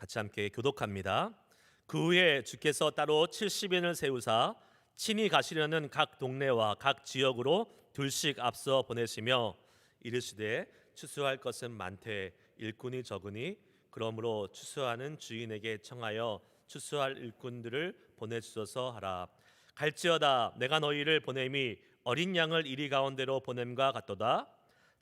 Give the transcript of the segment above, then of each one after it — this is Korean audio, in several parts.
같이 함께 교독합니다. 그 후에 주께서 따로 70인을 세우사 친히 가시려는 각 동네와 각 지역으로 둘씩 앞서 보내시며 이르시되 추수할 것은 많되 일꾼이 적으니 그러므로 추수하는 주인에게 청하여 추수할 일꾼들을 보내주소서 하라. 갈지어다 내가 너희를 보냄이 어린 양을 이리 가운데로 보냄과 같도다.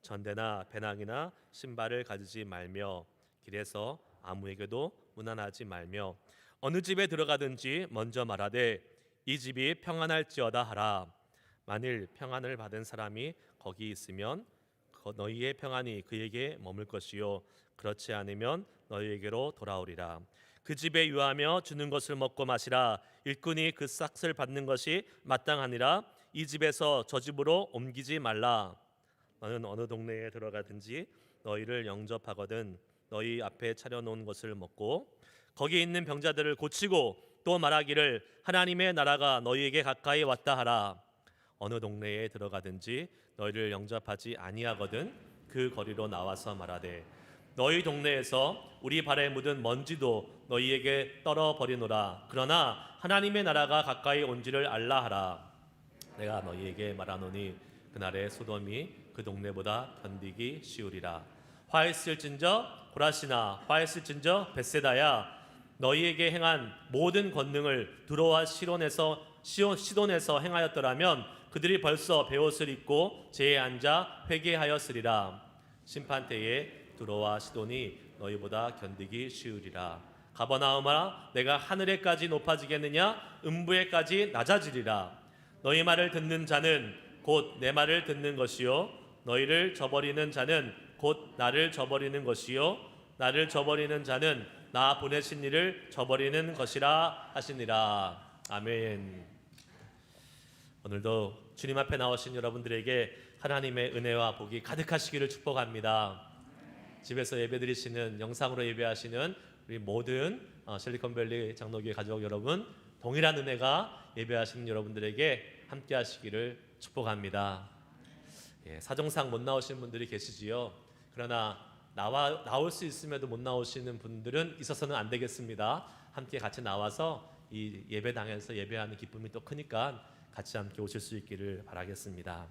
전대나 배낭이나 신발을 가지지 말며 길에서 아무에게도 문안하지 말며 어느 집에 들어가든지 먼저 말하되 이 집이 평안할지어다 하라. 만일 평안을 받은 사람이 거기 있으면 너희의 평안이 그에게 머물 것이요 그렇지 않으면 너희에게로 돌아오리라. 그 집에 유하며 주는 것을 먹고 마시라. 일꾼이 그 싹을 받는 것이 마땅하니라. 이 집에서 저 집으로 옮기지 말라. 너는 어느 동네에 들어가든지 너희를 영접하거든 너희 앞에 차려놓은 것을 먹고 거기 있는 병자들을 고치고 또 말하기를 하나님의 나라가 너희에게 가까이 왔다 하라. 어느 동네에 들어가든지 너희를 영접하지 아니하거든 그 거리로 나와서 말하되 너희 동네에서 우리 발에 묻은 먼지도 너희에게 떨어버리노라. 그러나 하나님의 나라가 가까이 온지를 알라 하라. 내가 너희에게 말하노니 그날에 소돔이 그 동네보다 견디기 쉬우리라. 화했을진저 고라시나 화했을진저 벳세다야 너희에게 행한 모든 권능을 두로와 시돈에서 행하였더라면 그들이 벌써 베옷을 입고 제에 앉아 회개하였으리라. 심판 때에 두로와 시돈이 너희보다 견디기 쉬우리라. 가버나움아 내가 하늘에까지 높아지겠느냐 음부에까지 낮아지리라. 너희 말을 듣는 자는 곧 내 말을 듣는 것이요 너희를 저버리는 자는 곧 나를 저버리는 것이요 나를 저버리는 자는 나 보내신 이를 저버리는 것이라 하시니라. 아멘. 오늘도 주님 앞에 나오신 여러분들에게 하나님의 은혜와 복이 가득하시기를 축복합니다. 집에서 예배드리시는 영상으로 예배하시는 우리 모든 실리콘밸리 장로교회 가족 여러분 동일한 은혜가 예배하시는 여러분들에게 함께 하시기를 축복합니다. 사정상 못 나오시는 분들이 계시지요. 그러나 나올 수 있음에도 못 나오시는 분들은 있어서는 안 되겠습니다. 함께 같이 나와서 이 예배당에서 예배하는 기쁨이 또 크니까 같이 함께 오실 수 있기를 바라겠습니다.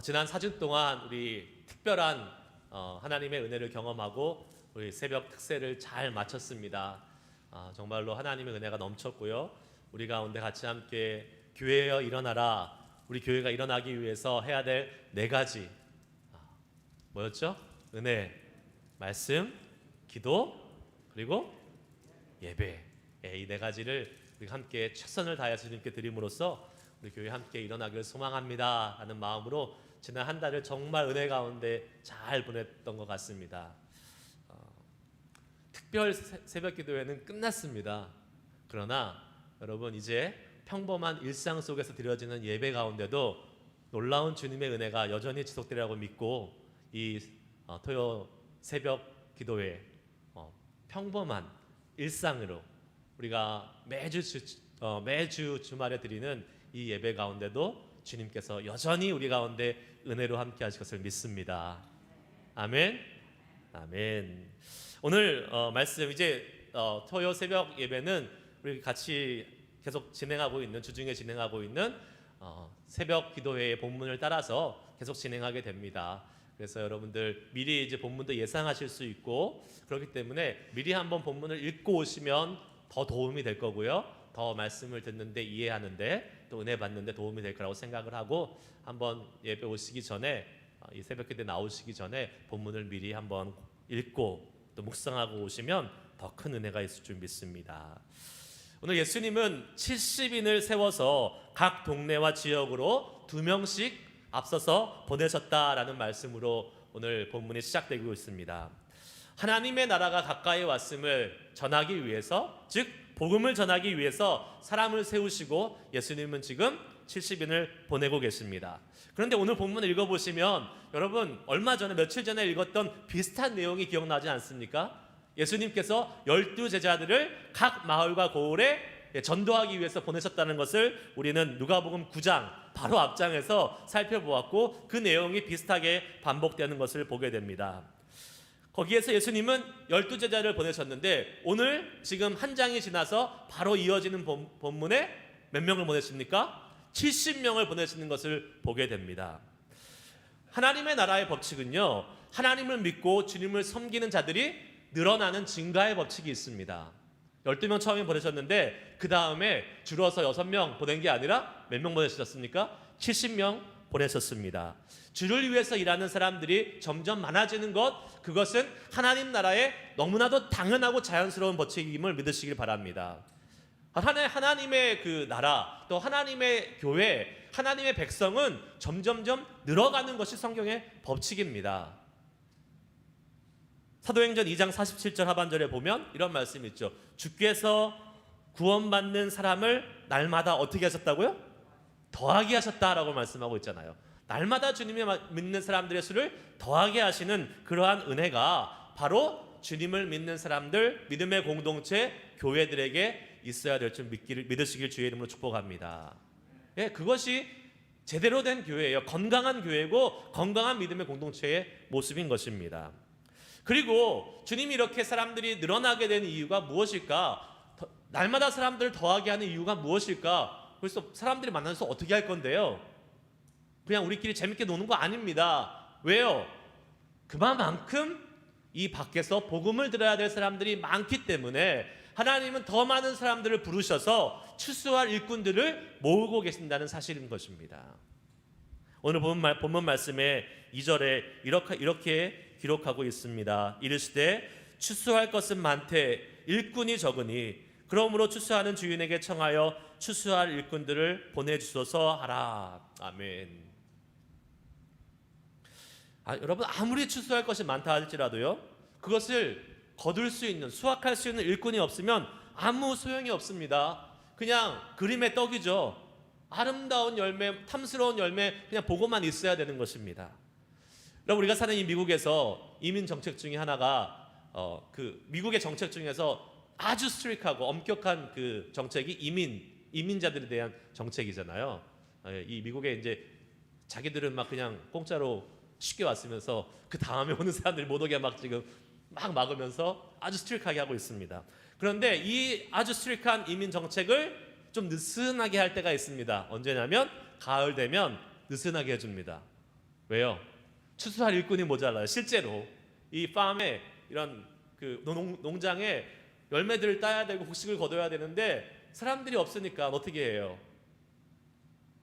지난 4주 동안 우리 특별한 하나님의 은혜를 경험하고 우리 새벽 특세를 잘 마쳤습니다. 정말로 하나님의 은혜가 넘쳤고요. 우리 가운데 같이 함께 교회여 일어나라. 우리 교회가 일어나기 위해서 해야 될 4가지 뭐였죠? 은혜, 말씀, 기도, 그리고 예배. 이 4가지를 우리 함께 최선을 다해서 주님께 드림으로써 우리 교회 함께 일어나기를 소망합니다 하는 마음으로 지난 한 달을 정말 은혜 가운데 잘 보냈던 것 같습니다. 특별 새벽 기도회는 끝났습니다. 그러나 여러분 이제 평범한 일상 속에서 드려지는 예배 가운데도 놀라운 주님의 은혜가 여전히 지속되리라고 믿고 이 토요 새벽 기도회 평범한 일상으로 우리가 매주 주말에 드리는 이 예배 가운데도 주님께서 여전히 우리 가운데 은혜로 함께 하실 것을 믿습니다. 아멘. 아멘. 오늘 말씀 이제 토요 새벽 예배는 우리 같이 계속 진행하고 있는 주중에 진행하고 있는 새벽 기도회의 본문을 따라서 계속 진행하게 됩니다. 그래서 여러분들 미리 이제 본문도 예상하실 수 있고 그렇기 때문에 미리 한번 본문을 읽고 오시면 더 도움이 될 거고요. 더 말씀을 듣는데 이해하는데 또 은혜 받는데 도움이 될 거라고 생각을 하고 한번 예배 오시기 전에 이 새벽 기도에 나오시기 전에 본문을 미리 한번 읽고 또 묵상하고 오시면 더 큰 은혜가 있을 줄 믿습니다. 오늘 예수님은 70인을 세워서 각 동네와 지역으로 2명씩 앞서서 보내셨다라는 말씀으로 오늘 본문이 시작되고 있습니다. 하나님의 나라가 가까이 왔음을 전하기 위해서, 즉 복음을 전하기 위해서 사람을 세우시고 예수님은 지금 70인을 보내고 계십니다. 그런데 오늘 본문을 읽어보시면 여러분 얼마 전에 며칠 전에 읽었던 비슷한 내용이 기억나지 않습니까? 예수님께서 12제자들을 각 마을과 고을에 전도하기 위해서 보내셨다는 것을 우리는 누가복음 9장 바로 앞장에서 살펴보았고 그 내용이 비슷하게 반복되는 것을 보게 됩니다. 거기에서 예수님은 12제자를 보내셨는데 오늘 지금 한 장이 지나서 바로 이어지는 본문에 몇 명을 보내십니까? 70명을 보내시는 것을 보게 됩니다. 하나님의 나라의 법칙은요, 하나님을 믿고 주님을 섬기는 자들이 늘어나는 증가의 법칙이 있습니다. 12명 처음에 보내셨는데 그 다음에 줄어서 6명 보낸 게 아니라 몇 명 보내셨습니까? 70명 보내셨습니다. 주를 위해서 일하는 사람들이 점점 많아지는 것, 그것은 하나님 나라의 너무나도 당연하고 자연스러운 법칙임을 믿으시길 바랍니다. 하나님의 그 나라, 또 하나님의 교회, 하나님의 백성은 점점점 늘어가는 것이 성경의 법칙입니다. 사도행전 2장 47절 하반절에 보면 이런 말씀이 있죠. 주께서 구원받는 사람을 날마다 어떻게 하셨다고요? 더하게 하셨다라고 말씀하고 있잖아요. 날마다 주님을 믿는 사람들의 수를 더하게 하시는 그러한 은혜가 바로 주님을 믿는 사람들, 믿음의 공동체, 교회들에게 있어야 될 줄 믿으시길 주의 이름으로 축복합니다. 예, 그것이 제대로 된 교회예요. 건강한 교회고 건강한 믿음의 공동체의 모습인 것입니다. 그리고 주님이 이렇게 사람들이 늘어나게 된 이유가 무엇일까? 날마다 사람들을 더하게 하는 이유가 무엇일까? 그래서 사람들이 만나서 어떻게 할 건데요? 그냥 우리끼리 재밌게 노는 거 아닙니다. 왜요? 그만큼 이 밖에서 복음을 들어야 될 사람들이 많기 때문에 하나님은 더 많은 사람들을 부르셔서 추수할 일꾼들을 모으고 계신다는 사실인 것입니다. 오늘 본문 말씀의 2절에 이렇게 기록하고 있습니다. 이르시되 추수할 것은 많되 일꾼이 적으니 그러므로 추수하는 주인에게 청하여 추수할 일꾼들을 보내주소서 하라. 아멘. 여러분, 아무리 추수할 것이 많다 할지라도요, 그것을 거둘 수 있는, 수확할 수 있는 일꾼이 없으면 아무 소용이 없습니다. 그냥 그림의 떡이죠. 아름다운 열매, 탐스러운 열매, 그냥 보고만 있어야 되는 것입니다. 여러분, 우리가 사는 이 미국에서 이민 정책 중에 하나가 그 미국의 정책 중에서 아주 스트릭하고 엄격한 그 정책이 이민자들에 대한 정책이잖아요. 이 미국에 이제 자기들은 막 그냥 공짜로 쉽게 왔으면서 그 다음에 오는 사람들이 못 오게 막 지금 막 막으면서 아주 스트릭하게 하고 있습니다. 그런데 이 아주 스트릭한 이민 정책을 좀 느슨하게 할 때가 있습니다. 언제냐면 가을 되면 느슨하게 해줍니다. 왜요? 추수할 일꾼이 모자라요. 실제로 이 팜에 이런 그 농장에 열매들을 따야 되고 곡식을 거둬야 되는데 사람들이 없으니까 어떻게 해요?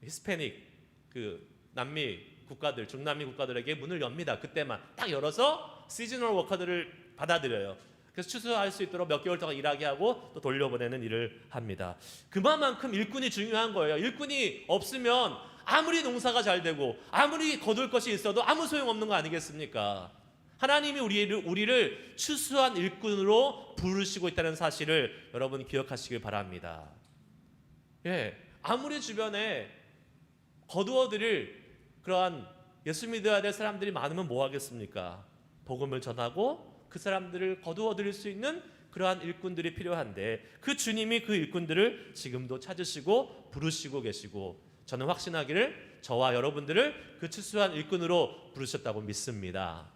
히스패닉 그 남미 국가들, 중남미 국가들에게 문을 엽니다. 그때만 딱 열어서 시즈널 워커들을 받아들여요. 그래서 추수할 수 있도록 몇 개월 동안 일하게 하고 또 돌려보내는 일을 합니다. 그만큼 일꾼이 중요한 거예요. 일꾼이 없으면 아무리 농사가 잘 되고 아무리 거둘 것이 있어도 아무 소용없는 거 아니겠습니까? 하나님이 우리를 추수한 일꾼으로 부르시고 있다는 사실을 여러분 기억하시길 바랍니다. 예, 아무리 주변에 거두어드릴 그러한 예수 믿어야 될 사람들이 많으면 뭐 하겠습니까? 복음을 전하고 그 사람들을 거두어드릴 수 있는 그러한 일꾼들이 필요한데 그 주님이 그 일꾼들을 지금도 찾으시고 부르시고 계시고 저는 확신하기를 저와 여러분들을 그 추수한 일꾼으로 부르셨다고 믿습니다.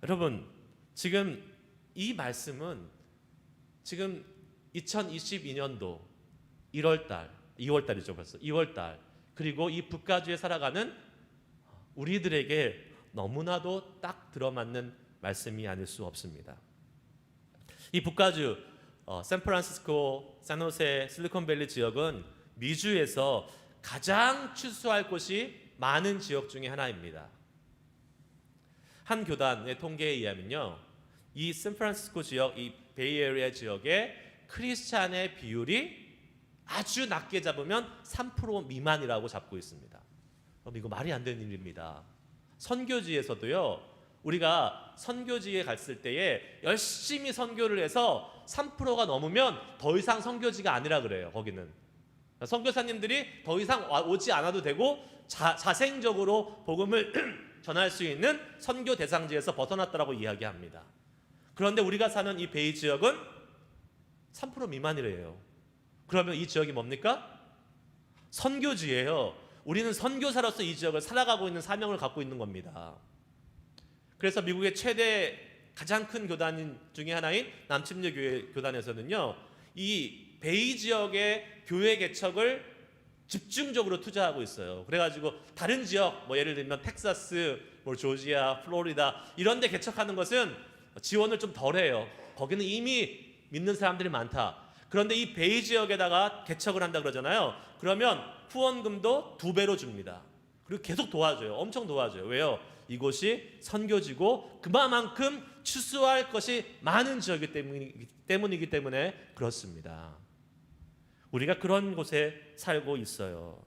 여러분, 지금 이 말씀은 지금 2022년도 1월달, 2월달이죠 벌써 2월달 그리고 이 북가주에 살아가는 우리들에게 너무나도 딱 들어맞는 말씀이 아닐 수 없습니다. 이 북가주, 샌프란시스코, 샌호세, 실리콘밸리 지역은 미주에서 가장 추수할 곳이 많은 지역 중에 하나입니다. 한 교단의 통계에 의하면요, 이 샌프란시스코 지역, 이 베이에리아 지역의 크리스찬의 비율이 아주 낮게 잡으면 3% 미만이라고 잡고 있습니다. 이거 말이 안 되는 일입니다. 선교지에서도요, 우리가 선교지에 갔을 때에 열심히 선교를 해서 3%가 넘으면 더 이상 선교지가 아니라 그래요. 거기는 선교사님들이 더 이상 오지 않아도 되고 자생적으로 복음을 전할 수 있는 선교 대상지에서 벗어났다라고 이야기합니다. 그런데 우리가 사는 이 베이 지역은 3% 미만이래요. 그러면 이 지역이 뭡니까? 선교지예요. 우리는 선교사로서 이 지역을 살아가고 있는 사명을 갖고 있는 겁니다. 그래서 미국의 최대 가장 큰 교단 중에 하나인 남침류 교회 교단에서는요, 이 베이 지역의 교회 개척을 집중적으로 투자하고 있어요. 그래가지고 다른 지역, 뭐 예를 들면 텍사스, 뭐 조지아, 플로리다 이런 데 개척하는 것은 지원을 좀 덜해요. 거기는 이미 믿는 사람들이 많다. 그런데 이 베이 지역에다가 개척을 한다 그러잖아요. 그러면 후원금도 2배로 줍니다. 그리고 계속 도와줘요. 엄청 도와줘요. 왜요? 이곳이 선교지고 그만큼 추수할 것이 많은 지역이기 때문이기 때문에 그렇습니다. 우리가 그런 곳에 살고 있어요.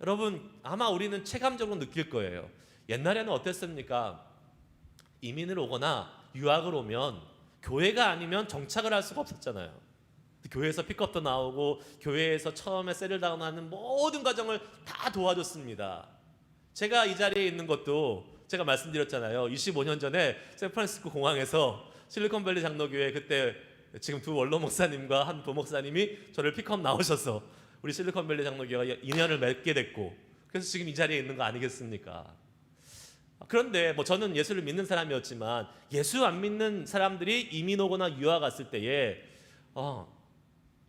여러분, 아마 우리는 체감적으로 느낄 거예요. 옛날에는 어땠습니까? 이민을 오거나 유학을 오면 교회가 아니면 정착을 할 수가 없었잖아요. 교회에서 픽업도 나오고 교회에서 처음에 세틀다운하는 모든 과정을 다 도와줬습니다. 제가 이 자리에 있는 것도 제가 말씀드렸잖아요. 25년 전에 샌프란시스코 공항에서 실리콘밸리 장로교회, 그때 지금 2 원로 목사님과 한 도목사님이 저를 픽업 나오셔서 우리 실리콘밸리 장로교회가 인연을 맺게 됐고, 그래서 지금 이 자리에 있는 거 아니겠습니까? 그런데 뭐 저는 예수를 믿는 사람이었지만 예수 안 믿는 사람들이 이민 오거나 유학 갔을 때에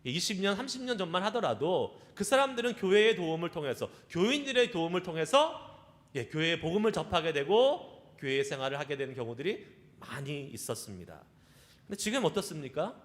20년, 30년 전만 하더라도 그 사람들은 교회의 도움을 통해서, 교인들의 도움을 통해서 교회의 복음을 접하게 되고 교회 생활을 하게 되는 경우들이 많이 있었습니다. 근데 지금 어떻습니까?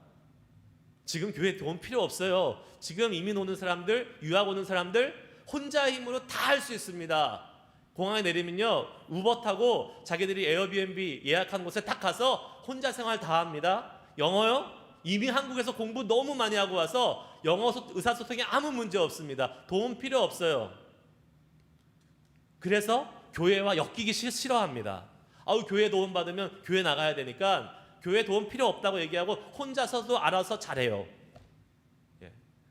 지금 교회 도움 필요 없어요. 지금 이민 오는 사람들, 유학 오는 사람들 혼자 힘으로 다 할 수 있습니다. 공항에 내리면요, 우버 타고 자기들이 에어비앤비 예약한 곳에 딱 가서 혼자 생활 다 합니다. 영어요? 이미 한국에서 공부 너무 많이 하고 와서 영어 의사소통에 아무 문제 없습니다. 도움 필요 없어요. 그래서 교회와 엮이기 싫어합니다. 교회 도움 받으면 교회 나가야 되니까 교회 도움 필요 없다고 얘기하고 혼자서도 알아서 잘해요.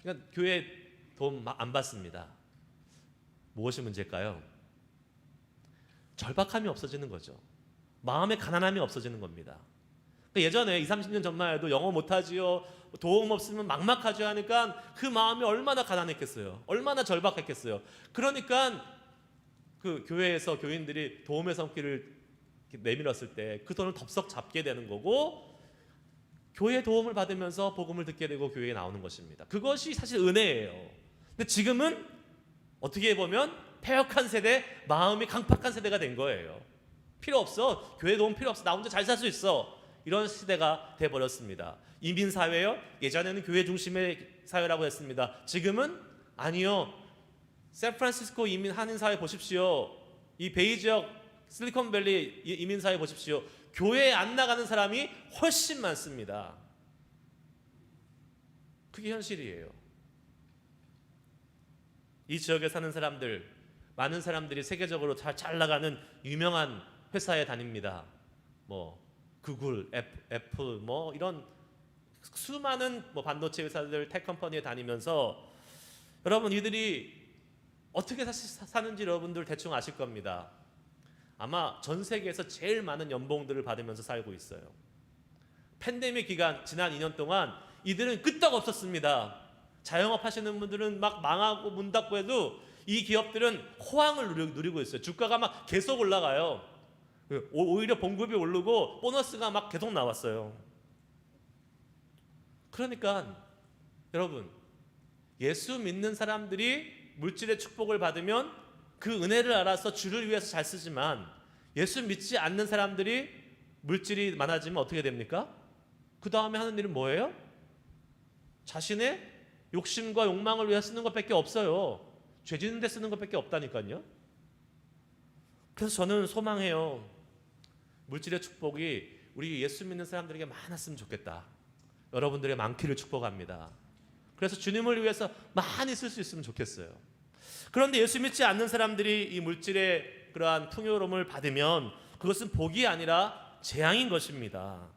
그러니까 교회 도움 안 받습니다. 무엇이 문제일까요? 절박함이 없어지는 거죠. 마음의 가난함이 없어지는 겁니다. 예전에 20, 30년 전만 해도 영어 못하지요, 도움 없으면 막막하죠 하니까 그 마음이 얼마나 가난했겠어요. 얼마나 절박했겠어요. 그러니까 그 교회에서 교인들이 도움의 손길을 내밀었을 때 그 돈을 덥석 잡게 되는 거고, 교회 도움을 받으면서 복음을 듣게 되고 교회에 나오는 것입니다. 그것이 사실 은혜예요. 근데 지금은 어떻게 보면 패역한 세대, 마음이 강팍한 세대가 된 거예요. 필요 없어, 교회 도움 필요 없어, 나 혼자 잘 살 수 있어, 이런 시대가 돼버렸습니다. 이민 사회요? 예전에는 교회 중심의 사회라고 했습니다. 지금은 아니요. 샌프란시스코 이민 한인 사회 보십시오. 이 베이 지역 실리콘밸리 이민 사회 보십시오. 교회에 안 나가는 사람이 훨씬 많습니다. 그게 현실이에요. 이 지역에 사는 사람들, 많은 사람들이 세계적으로 잘 나가는 유명한 회사에 다닙니다. 뭐 구글, 애플, 뭐 이런 수많은 반도체 회사들, 테크 컴퍼니에 다니면서 여러분, 이들이 어떻게 사는지 여러분들 대충 아실 겁니다. 아마 전 세계에서 제일 많은 연봉들을 받으면서 살고 있어요. 팬데믹 기간 지난 2년 동안 이들은 끄떡 없었습니다. 자영업 하시는 분들은 막 망하고 문 닫고 해도 이 기업들은 호황을 누리고 있어요. 주가가 막 계속 올라가요. 오히려 봉급이 오르고 보너스가 막 계속 나왔어요. 그러니까 여러분, 예수 믿는 사람들이 물질의 축복을 받으면 그 은혜를 알아서 주를 위해서 잘 쓰지만, 예수 믿지 않는 사람들이 물질이 많아지면 어떻게 됩니까? 그 다음에 하는 일은 뭐예요? 자신의 욕심과 욕망을 위해 쓰는 것밖에 없어요. 죄 짓는 데 쓰는 것밖에 없다니까요. 그래서 저는 소망해요. 물질의 축복이 우리 예수 믿는 사람들에게 많았으면 좋겠다. 여러분들의 많기를 축복합니다. 그래서 주님을 위해서 많이 쓸 수 있으면 좋겠어요. 그런데 예수 믿지 않는 사람들이 이 물질의 그러한 풍요로움을 받으면 그것은 복이 아니라 재앙인 것입니다.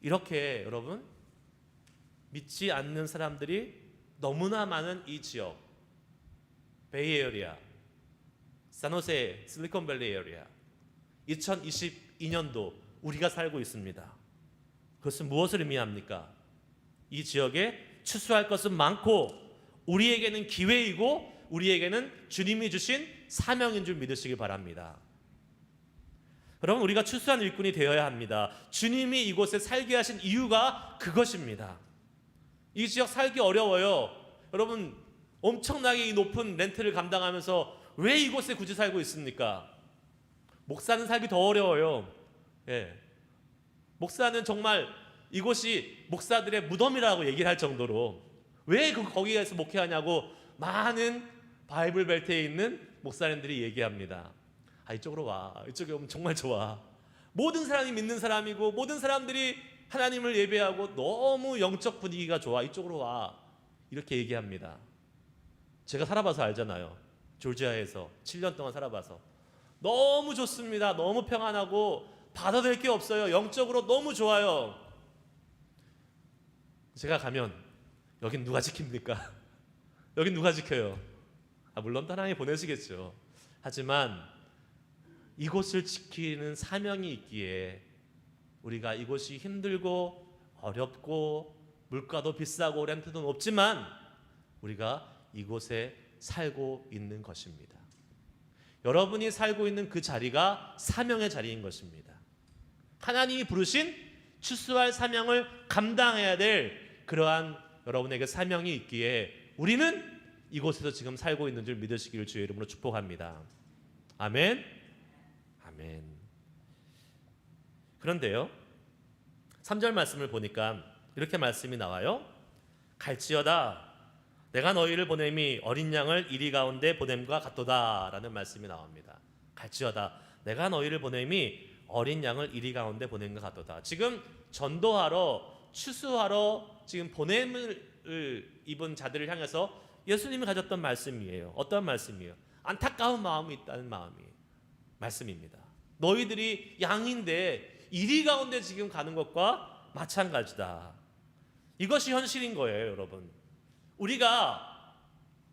이렇게 여러분, 믿지 않는 사람들이 너무나 많은 이 지역, 베이에어리아, 산호세, 실리콘밸리 에어리아, 2022년도 우리가 살고 있습니다. 그것은 무엇을 의미합니까? 이 지역에 추수할 것은 많고 우리에게는 기회이고 우리에게는 주님이 주신 사명인 줄 믿으시기 바랍니다. 여러분, 우리가 추수한 일꾼이 되어야 합니다. 주님이 이곳에 살게 하신 이유가 그것입니다. 이 지역 살기 어려워요. 여러분, 엄청나게 이 높은 렌트를 감당하면서 왜 이곳에 굳이 살고 있습니까? 목사는 살기 더 어려워요. 예. 목사는 정말 이곳이 목사들의 무덤이라고 얘기를 할 정도로 왜 거기에서 목회하냐고 많은 바이블 벨트에 있는 목사님들이 얘기합니다. 이쪽으로 와. 이쪽에 오면 정말 좋아. 모든 사람이 믿는 사람이고 모든 사람들이 하나님을 예배하고 너무 영적 분위기가 좋아. 이쪽으로 와. 이렇게 얘기합니다. 제가 살아봐서 알잖아요. 조지아에서 7년 동안 살아봐서 너무 좋습니다. 너무 평안하고 받아들일 게 없어요. 영적으로 너무 좋아요. 제가 가면 여긴 누가 지킵니까? 여긴 누가 지켜요? 물론 하나님이 보내시겠죠. 하지만 이곳을 지키는 사명이 있기에 우리가 이곳이 힘들고 어렵고 물가도 비싸고 렌트도 높지만 우리가 이곳에 살고 있는 것입니다. 여러분이 살고 있는 그 자리가 사명의 자리인 것입니다. 하나님이 부르신 추수할 사명을 감당해야 될 그러한 여러분에게 사명이 있기에 우리는 이곳에서 지금 살고 있는 줄 믿으시기를 주의 이름으로 축복합니다. 아멘. 아멘. 그런데요, 3절 말씀을 보니까 이렇게 말씀이 나와요. 갈지어다 내가 너희를 보냄이 어린 양을 이리 가운데 보냄과 같도다 라는 말씀이 나옵니다. 갈지어다 내가 너희를 보냄이 어린 양을 이리 가운데 보냄과 같도다. 지금 전도하러 추수하러 지금 보냄을 입은 자들을 향해서 예수님이 가졌던 말씀이에요. 어떤 말씀이에요? 안타까운 마음이 있다는 말씀입니다. 너희들이 양인데 이리 가운데 지금 가는 것과 마찬가지다. 이것이 현실인 거예요, 여러분. 우리가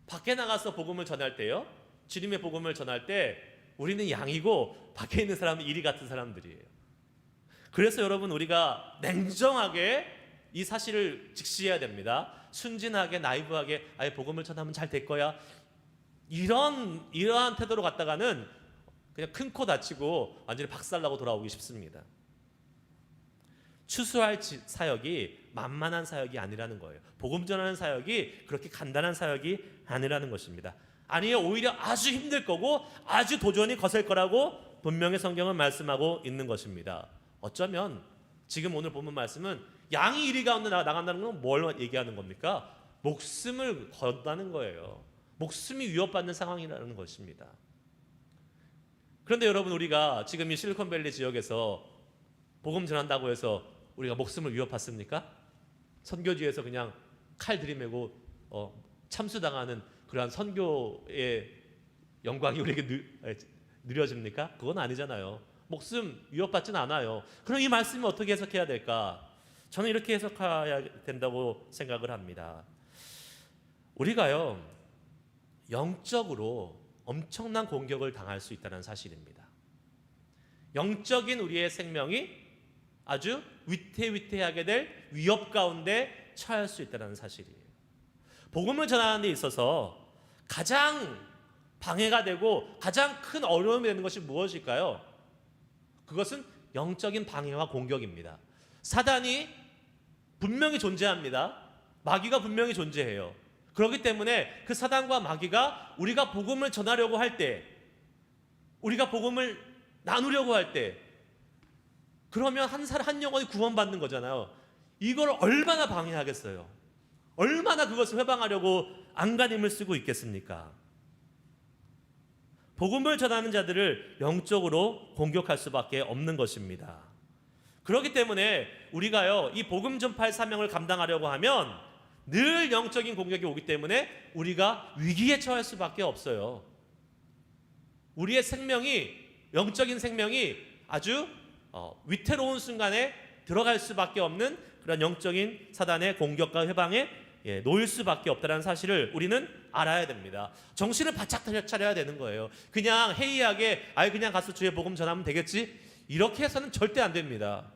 밖에 나가서 복음을 전할 때요, 주님의 복음을 전할 때 우리는 양이고 밖에 있는 사람은 이리 같은 사람들이에요. 그래서 여러분, 우리가 냉정하게 이 사실을 직시해야 됩니다. 순진하게 나이브하게 복음을 전하면 잘 될 거야, 이러한 태도로 갔다가는 그냥 큰 코 다치고 완전히 박살나고 돌아오기 쉽습니다. 추수할 사역이 만만한 사역이 아니라는 거예요. 복음 전하는 사역이 그렇게 간단한 사역이 아니라는 것입니다. 아니요, 오히려 아주 힘들 거고 아주 도전이 거셀 거라고 분명히 성경은 말씀하고 있는 것입니다. 어쩌면 지금 오늘 본문 말씀은 양이 이리 가운데 나간다는 건 뭘 얘기하는 겁니까? 목숨을 건다는 거예요. 목숨이 위협받는 상황이라는 것입니다. 그런데 여러분, 우리가 지금 이 실리콘밸리 지역에서 복음 전한다고 해서 우리가 목숨을 위협받습니까? 선교지에서 그냥 칼 들이매고 참수당하는 그러한 선교의 영광이 우리에게 누려집니까? 그건 아니잖아요. 목숨 위협받지는 않아요. 그럼 이 말씀을 어떻게 해석해야 될까? 저는 이렇게 해석해야 된다고 생각을 합니다. 우리가요, 영적으로 엄청난 공격을 당할 수 있다는 사실입니다. 영적인 우리의 생명이 아주 위태위태하게 될 위협 가운데 처할 수 있다는 사실이에요. 복음을 전하는 데 있어서 가장 방해가 되고 가장 큰 어려움이 되는 것이 무엇일까요? 그것은 영적인 방해와 공격입니다. 사단이 분명히 존재합니다. 마귀가 분명히 존재해요. 그렇기 때문에 그 사단과 마귀가 우리가 복음을 전하려고 할 때, 우리가 복음을 나누려고 할 때, 그러면 한 영혼이 구원받는 거잖아요. 이걸 얼마나 방해하겠어요? 얼마나 그것을 회방하려고 안간힘을 쓰고 있겠습니까? 복음을 전하는 자들을 영적으로 공격할 수밖에 없는 것입니다. 그렇기 때문에 우리가요, 이 복음 전파의 사명을 감당하려고 하면 늘 영적인 공격이 오기 때문에 우리가 위기에 처할 수밖에 없어요. 우리의 생명이, 영적인 생명이 아주 위태로운 순간에 들어갈 수밖에 없는 그런 영적인 사단의 공격과 회방에 놓일 수밖에 없다는 사실을 우리는 알아야 됩니다. 정신을 바짝 차려야 되는 거예요. 그냥 해이하게 그냥 가서 주의 복음 전하면 되겠지, 이렇게 해서는 절대 안 됩니다.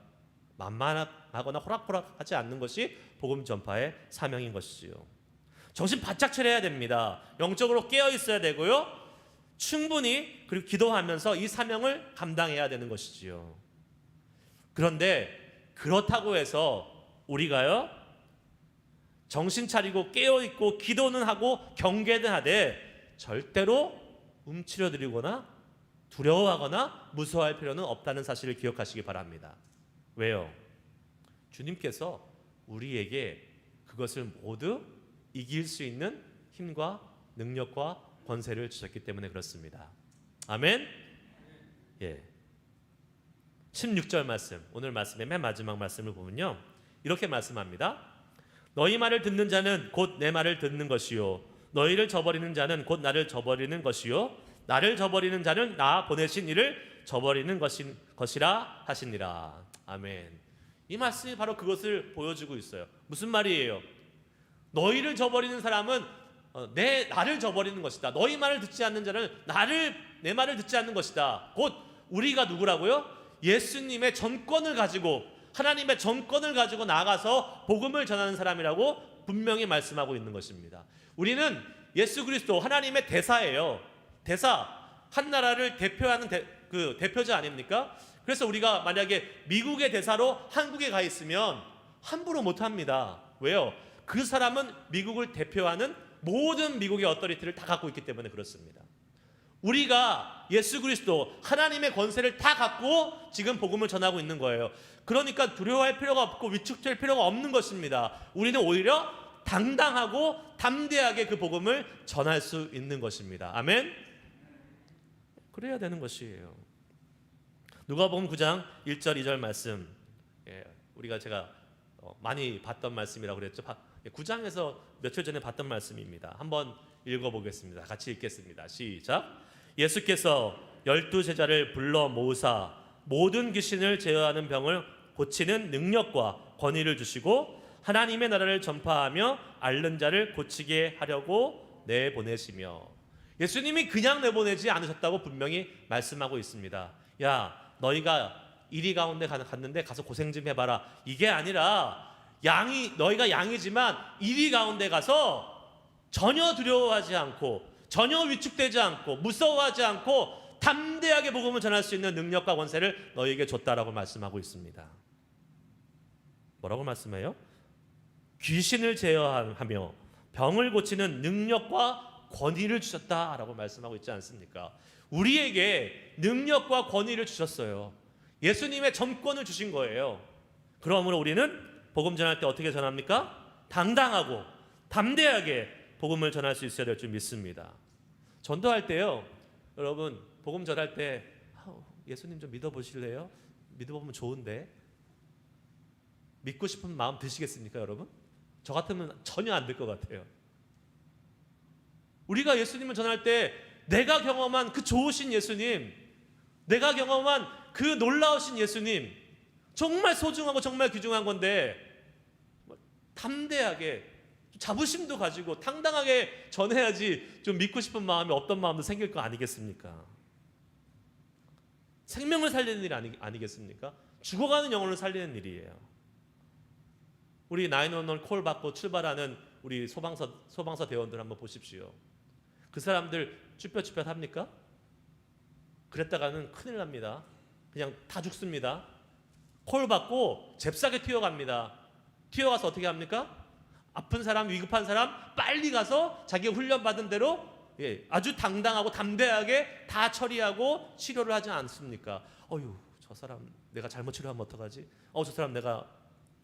만만하거나 호락호락하지 않는 것이 복음 전파의 사명인 것이지요. 정신 바짝 차려야 됩니다. 영적으로 깨어 있어야 되고요, 충분히 그리고 기도하면서 이 사명을 감당해야 되는 것이지요. 그런데 그렇다고 해서 우리가요, 정신 차리고 깨어있고 기도는 하고 경계는 하되 절대로 움츠려들거나 두려워하거나 무서워할 필요는 없다는 사실을 기억하시기 바랍니다. 왜요? 주님께서 우리에게 그것을 모두 이길 수 있는 힘과 능력과 권세를 주셨기 때문에 그렇습니다. 아멘. 예. 16절 말씀, 오늘 말씀의 맨 마지막 말씀을 보면요, 이렇게 말씀합니다. 너희 말을 듣는 자는 곧 내 말을 듣는 것이요, 너희를 저버리는 자는 곧 나를 저버리는 것이요, 나를 저버리는 자는 나 보내신 이를 저버리는 것이라 하시니라. 아멘. 이 말씀이 바로 그것을 보여주고 있어요. 무슨 말이에요? 너희를 저버리는 사람은 나를 저버리는 것이다. 너희 말을 듣지 않는 자는 내 말을 듣지 않는 것이다. 곧 우리가 누구라고요? 예수님의 전권을 가지고, 하나님의 전권을 가지고 나가서 복음을 전하는 사람이라고 분명히 말씀하고 있는 것입니다. 우리는 예수 그리스도 하나님의 대사예요. 대사, 한 나라를 대표하는 대표자 아닙니까? 그래서 우리가 만약에 미국의 대사로 한국에 가 있으면 함부로 못합니다. 왜요? 그 사람은 미국을 대표하는 모든 미국의 어토리티를 다 갖고 있기 때문에 그렇습니다. 우리가 예수 그리스도 하나님의 권세를 다 갖고 지금 복음을 전하고 있는 거예요. 그러니까 두려워할 필요가 없고 위축될 필요가 없는 것입니다. 우리는 오히려 당당하고 담대하게 그 복음을 전할 수 있는 것입니다. 아멘. 그래야 되는 것이에요. 누가복음 9장 1절 2절 말씀, 우리가 제가 많이 봤던 말씀이라고 그랬죠. 9장에서 며칠 전에 봤던 말씀입니다. 한번 읽어보겠습니다. 같이 읽겠습니다. 시작. 예수께서 12제자를 불러 모으사 모든 귀신을 제어하는 병을 고치는 능력과 권위를 주시고 하나님의 나라를 전파하며 앓는 자를 고치게 하려고 내보내시며. 예수님이 그냥 내보내지 않으셨다고 분명히 말씀하고 있습니다. 야, 너희가 이리 가운데 갔는데 가서 고생 좀 해봐라. 이게 아니라 너희가 양이지만 이리 가운데 가서 전혀 두려워하지 않고 전혀 위축되지 않고 무서워하지 않고 담대하게 복음을 전할 수 있는 능력과 권세를 너희에게 줬다라고 말씀하고 있습니다. 뭐라고 말씀해요? 귀신을 제어하며 병을 고치는 능력과 권위를 주셨다라고 말씀하고 있지 않습니까? 우리에게 능력과 권위를 주셨어요. 예수님의 전권을 주신 거예요. 그러므로 우리는 복음 전할 때 어떻게 전합니까? 당당하고 담대하게 복음을 전할 수 있어야 될 줄 믿습니다. 전도할 때요, 여러분 복음 전할 때 예수님 좀 믿어보실래요? 믿어보면 좋은데, 믿고 싶은 마음 드시겠습니까 여러분? 저 같으면 전혀 안 될 것 같아요. 우리가 예수님을 전할 때 내가 경험한 그 좋으신 예수님, 내가 경험한 그 놀라우신 예수님, 정말 소중하고 정말 귀중한 건데 담대하게 자부심도 가지고 당당하게 전해야지 좀 믿고 싶은 마음이 없던 마음도 생길 거 아니겠습니까? 생명을 살리는 일 아니겠습니까? 죽어가는 영혼을 살리는 일이에요. 우리 911 콜 받고 출발하는 우리 소방서 대원들 한번 보십시오. 그 사람들 쭈뼛쭈뼛 합니까? 그랬다가는 큰일 납니다. 그냥 다 죽습니다. 콜 받고 잽싸게 튀어갑니다. 튀어가서 어떻게 합니까? 아픈 사람, 위급한 사람 빨리 가서 자기가 훈련받은 대로 아주 당당하고 담대하게 다 처리하고 치료를 하지 않습니까? 저 사람 내가 잘못 치료하면 어떡하지? 저 사람 내가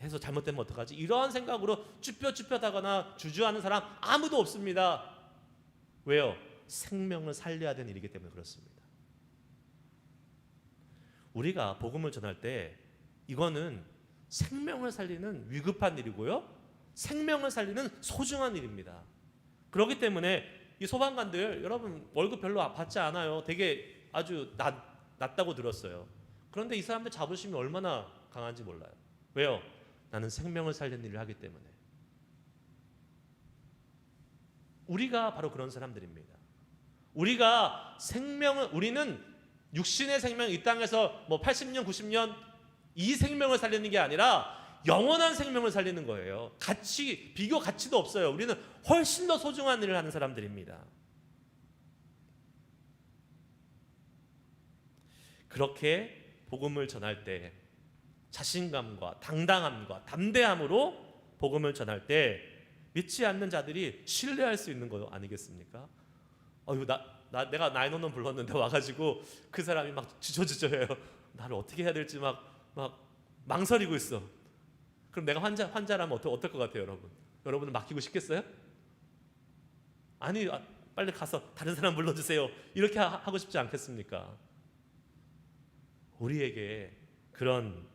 해서 잘못되면 어떡하지? 이러한 생각으로 쭈뼛쭈뼛하거나 주저하는 사람 아무도 없습니다. 왜요? 생명을 살려야 되는 일이기 때문에 그렇습니다. 우리가 복음을 전할 때 이거는 생명을 살리는 위급한 일이고요, 생명을 살리는 소중한 일입니다. 그렇기 때문에 이 소방관들 여러분 월급 별로 받지 않아요. 되게 아주 낮다고 들었어요. 그런데 이 사람들 자부심이 얼마나 강한지 몰라요. 왜요? 나는 생명을 살리는 일을 하기 때문에. 우리가 바로 그런 사람들입니다. 우리는 육신의 생명, 이 땅에서 80년, 90년 이 생명을 살리는 게 아니라 영원한 생명을 살리는 거예요. 비교 가치도 없어요. 우리는 훨씬 더 소중한 일을 하는 사람들입니다. 그렇게 복음을 전할 때 자신감과 당당함과 담대함으로 복음을 전할 때 믿지 않는 자들이 신뢰할 수 있는 거 아니겠습니까? 내가 911 불렀는데 와가지고 그 사람이 막 주저주저해요. 나를 어떻게 해야 될지 막 망설이고 있어. 그럼 내가 환자라면 어떨 것 같아요, 여러분? 여러분은 맡기고 싶겠어요? 아니, 빨리 가서 다른 사람 불러주세요. 이렇게 하고 싶지 않겠습니까? 우리에게 그런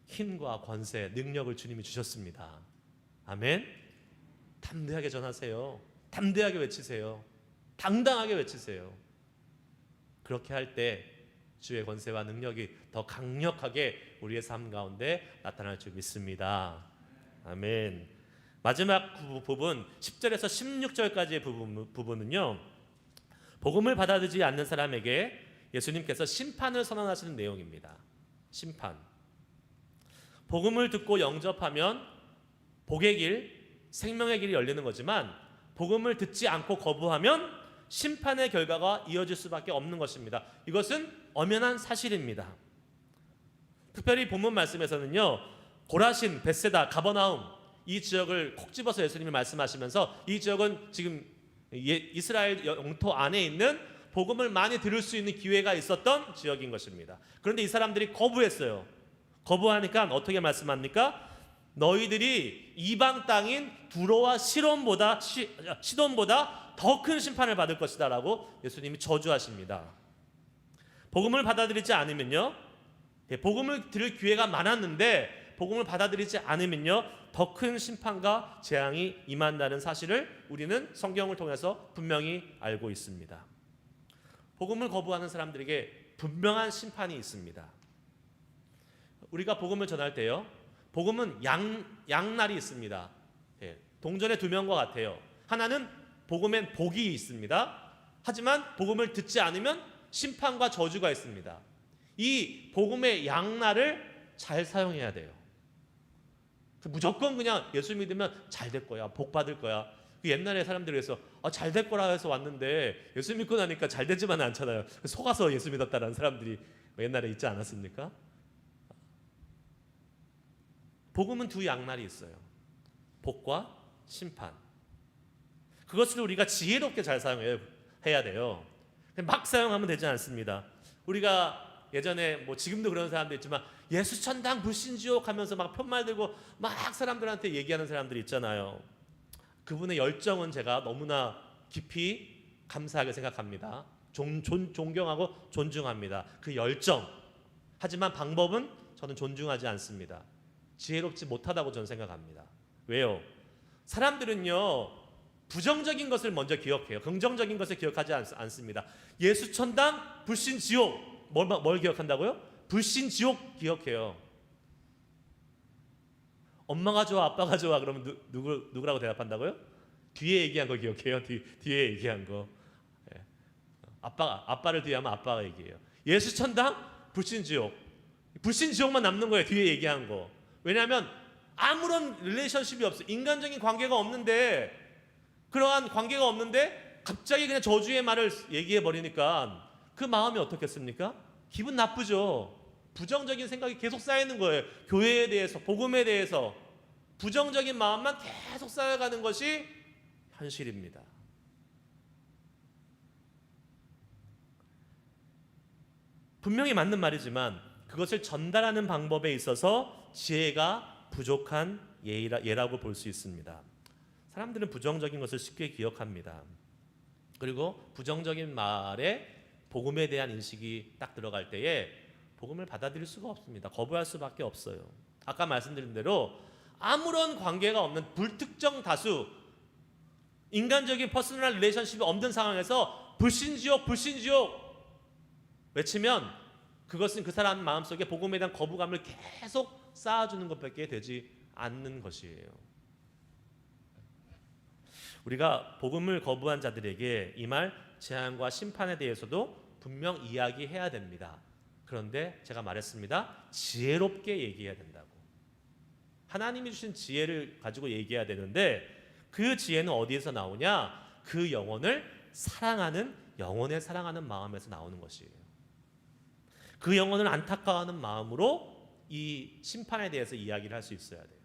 힘과 권세, 능력을 주님이 주셨습니다. 아멘. 담대하게 전하세요. 담대하게 외치세요. 당당하게 외치세요. 그렇게 할 때 주의 권세와 능력이 더 강력하게 우리의 삶 가운데 나타날 줄 믿습니다. 아멘. 마지막 부분 10절에서 16절까지의 부분은요, 복음을 받아들이지 않는 사람에게 예수님께서 심판을 선언하시는 내용입니다. 심판. 복음을 듣고 영접하면 복의 길, 생명의 길이 열리는 거지만 복음을 듣지 않고 거부하면 심판의 결과가 이어질 수밖에 없는 것입니다. 이것은 엄연한 사실입니다. 특별히 본문 말씀에서는요, 고라신, 벳세다, 가버나움 이 지역을 콕 집어서 예수님이 말씀하시면서 이 지역은 지금 이스라엘 영토 안에 있는 복음을 많이 들을 수 있는 기회가 있었던 지역인 것입니다. 그런데 이 사람들이 거부했어요. 거부하니까 어떻게 말씀합니까? 너희들이 이방 땅인 두로와 시돈보다 더 큰 심판을 받을 것이다 라고 예수님이 저주하십니다. 복음을 받아들이지 않으면요, 복음을 들을 기회가 많았는데 복음을 받아들이지 않으면요, 더 큰 심판과 재앙이 임한다는 사실을 우리는 성경을 통해서 분명히 알고 있습니다. 복음을 거부하는 사람들에게 분명한 심판이 있습니다. 우리가 복음을 전할 때요, 복음은 양날이 있습니다. 동전의 두 면과 같아요. 하나는 복음엔 복이 있습니다. 하지만 복음을 듣지 않으면 심판과 저주가 있습니다. 이 복음의 양날을 잘 사용해야 돼요. 무조건 그냥 예수 믿으면 잘 될 거야, 복 받을 거야. 옛날에 사람들이 그래서 잘 될 거라 해서 왔는데 예수 믿고 나니까 잘 되지만은 않잖아요. 속아서 예수 믿었다라는 사람들이 옛날에 있지 않았습니까? 복음은 두 양날이 있어요. 복과 심판. 그것을 우리가 지혜롭게 잘 사용해야 돼요. 막 사용하면 되지 않습니다. 우리가 예전에 지금도 그런 사람도 있지만 예수 천당 불신지옥 하면서 막 편말 들고 막 사람들한테 얘기하는 사람들이 있잖아요. 그분의 열정은 제가 너무나 깊이 감사하게 생각합니다. 존경하고 존중합니다. 그 열정. 하지만 방법은 저는 존중하지 않습니다. 지혜롭지 못하다고 저는 생각합니다. 왜요? 사람들은요, 부정적인 것을 먼저 기억해요. 긍정적인 것을 기억하지 않습니다. 예수 천당, 불신 지옥. 뭘 기억한다고요? 불신 지옥 기억해요. 엄마가 좋아, 아빠가 좋아. 그러면 누구라고 대답한다고요? 뒤에 얘기한 거 기억해요. 뒤에 얘기한 거. 아빠를 뒤에 하면 아빠가 얘기해요. 예수 천당, 불신 지옥. 불신 지옥만 남는 거예요. 뒤에 얘기한 거. 왜냐하면 아무런 릴레이션십이 없어요. 인간적인 관계가 없는데, 그러한 관계가 없는데 갑자기 그냥 저주의 말을 얘기해 버리니까 그 마음이 어떻겠습니까? 기분 나쁘죠. 부정적인 생각이 계속 쌓이는 거예요. 교회에 대해서, 복음에 대해서 부정적인 마음만 계속 쌓여가는 것이 현실입니다. 분명히 맞는 말이지만 그것을 전달하는 방법에 있어서 지혜가 부족한 예라고 볼 수 있습니다. 사람들은 부정적인 것을 쉽게 기억합니다. 그리고 부정적인 말에 복음에 대한 인식이 딱 들어갈 때에 복음을 받아들일 수가 없습니다. 거부할 수밖에 없어요. 아까 말씀드린 대로 아무런 관계가 없는 불특정 다수, 인간적인 퍼스널 릴레이션십이 없는 상황에서 불신지옥 외치면 그것은 그 사람 마음속에 복음에 대한 거부감을 계속 쌓아주는 것밖에 되지 않는 것이에요. 우리가 복음을 거부한 자들에게 임할 재앙과 심판에 대해서도 분명 이야기해야 됩니다. 그런데 제가 말했습니다. 지혜롭게 얘기해야 된다고. 하나님이 주신 지혜를 가지고 얘기해야 되는데 그 지혜는 어디에서 나오냐? 그 영혼을 사랑하는, 영혼에 사랑하는 마음에서 나오는 것이에요. 그 영혼을 안타까워하는 마음으로 이 심판에 대해서 이야기를 할 수 있어야 돼요.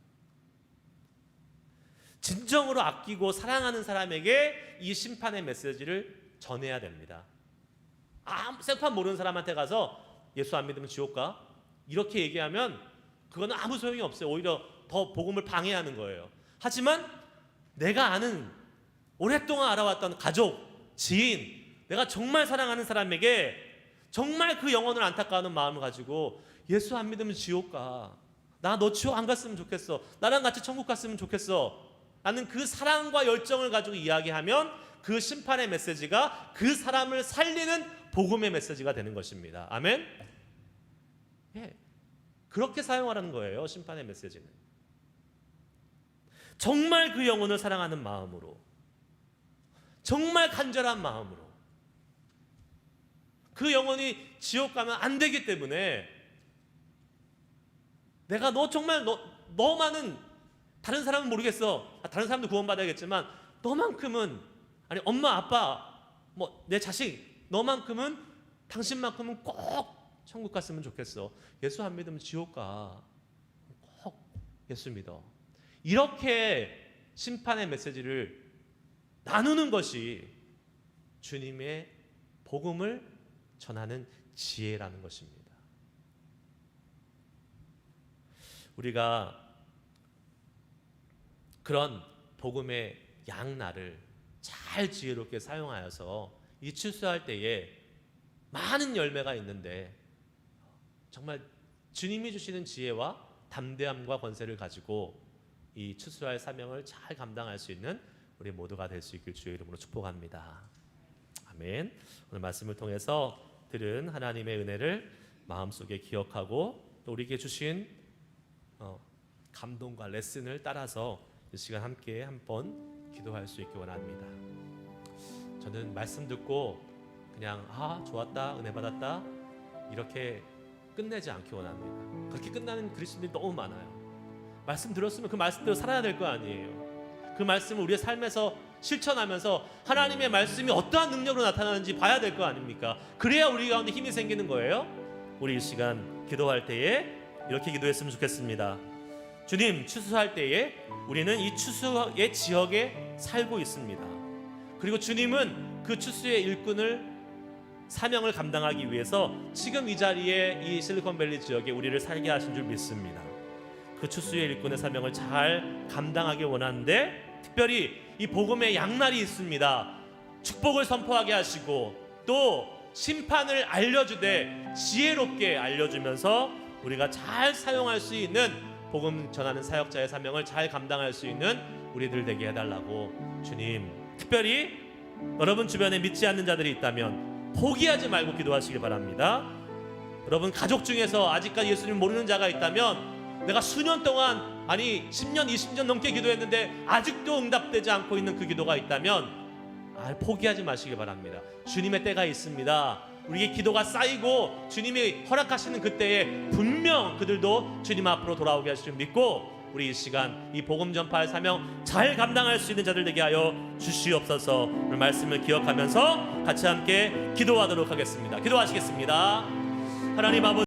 진정으로 아끼고 사랑하는 사람에게 이 심판의 메시지를 전해야 됩니다. 생판 모르는 사람한테 가서 예수 안 믿으면 지옥 가? 이렇게 얘기하면 그거는 아무 소용이 없어요. 오히려 더 복음을 방해하는 거예요. 하지만 내가 아는, 오랫동안 알아왔던 가족, 지인, 내가 정말 사랑하는 사람에게 정말 그 영혼을 안타까워하는 마음을 가지고 예수 안 믿으면 지옥 가. 나 너 지옥 안 갔으면 좋겠어. 나랑 같이 천국 갔으면 좋겠어. 라는 그 사랑과 열정을 가지고 이야기하면 그 심판의 메시지가 그 사람을 살리는 복음의 메시지가 되는 것입니다. 아멘? 예. 그렇게 사용하라는 거예요. 심판의 메시지는. 정말 그 영혼을 사랑하는 마음으로, 정말 간절한 마음으로. 그 영혼이 지옥 가면 안 되기 때문에 내가 너 정말 너만은, 다른 사람은 모르겠어, 다른 사람도 구원받아야겠지만 너만큼은, 아니 엄마 아빠 뭐 내 자식, 너만큼은, 당신만큼은 꼭 천국 갔으면 좋겠어. 예수 안 믿으면 지옥 가. 꼭 예수 믿어. 이렇게 심판의 메시지를 나누는 것이 주님의 복음을 전하는 지혜라는 것입니다. 우리가 그런 복음의 양날을 잘 지혜롭게 사용하여서 이 추수할 때에 많은 열매가 있는데 정말 주님이 주시는 지혜와 담대함과 권세를 가지고 이 추수할 사명을 잘 감당할 수 있는 우리 모두가 될 수 있길 주의 이름으로 축복합니다. 아멘. 오늘 말씀을 통해서 들은 하나님의 은혜를 마음속에 기억하고 또 우리에게 주신 감동과 레슨을 따라서 이 시간 함께 한번 기도할 수 있기 원합니다. 저는 말씀 듣고 그냥 좋았다, 은혜 받았다 이렇게 끝내지 않기 원합니다. 그렇게 끝나는 그리스도인들이 너무 많아요. 말씀 들었으면 그 말씀대로 살아야 될 거 아니에요. 그 말씀을 우리의 삶에서 실천하면서 하나님의 말씀이 어떠한 능력으로 나타나는지 봐야 될 거 아닙니까? 그래야 우리 가운데 힘이 생기는 거예요. 우리 이 시간 기도할 때에 이렇게 기도했으면 좋겠습니다. 주님, 추수할 때에 우리는 이 추수의 지역에 살고 있습니다. 그리고 주님은 그 추수의 일꾼을, 사명을 감당하기 위해서 지금 이 자리에 이 실리콘밸리 지역에 우리를 살게 하신 줄 믿습니다. 그 추수의 일꾼의 사명을 잘 감당하기 원하는데 특별히 이 복음의 양날이 있습니다. 축복을 선포하게 하시고 또 심판을 알려주되 지혜롭게 알려주면서 우리가 잘 사용할 수 있는 복음 전하는 사역자의 사명을 잘 감당할 수 있는 우리들 되게 해달라고 주님, 특별히 여러분 주변에 믿지 않는 자들이 있다면 포기하지 말고 기도하시기 바랍니다. 여러분 가족 중에서 아직까지 예수님 모르는 자가 있다면 내가 수년 동안, 아니 10년 20년 넘게 기도했는데 아직도 응답되지 않고 있는 그 기도가 있다면 포기하지 마시기 바랍니다. 주님의 때가 있습니다. 우리의 기도가 쌓이고 주님이 허락하시는 그때에 분명 그들도 주님 앞으로 돌아오게 하실 줄 믿고 우리 이 시간 이 복음 전파의 사명 잘 감당할 수 있는 자들 되게 하여 주시옵소서. 오늘 말씀을 기억하면서 같이 함께 기도하도록 하겠습니다. 기도하시겠습니다. 하나님 아버지,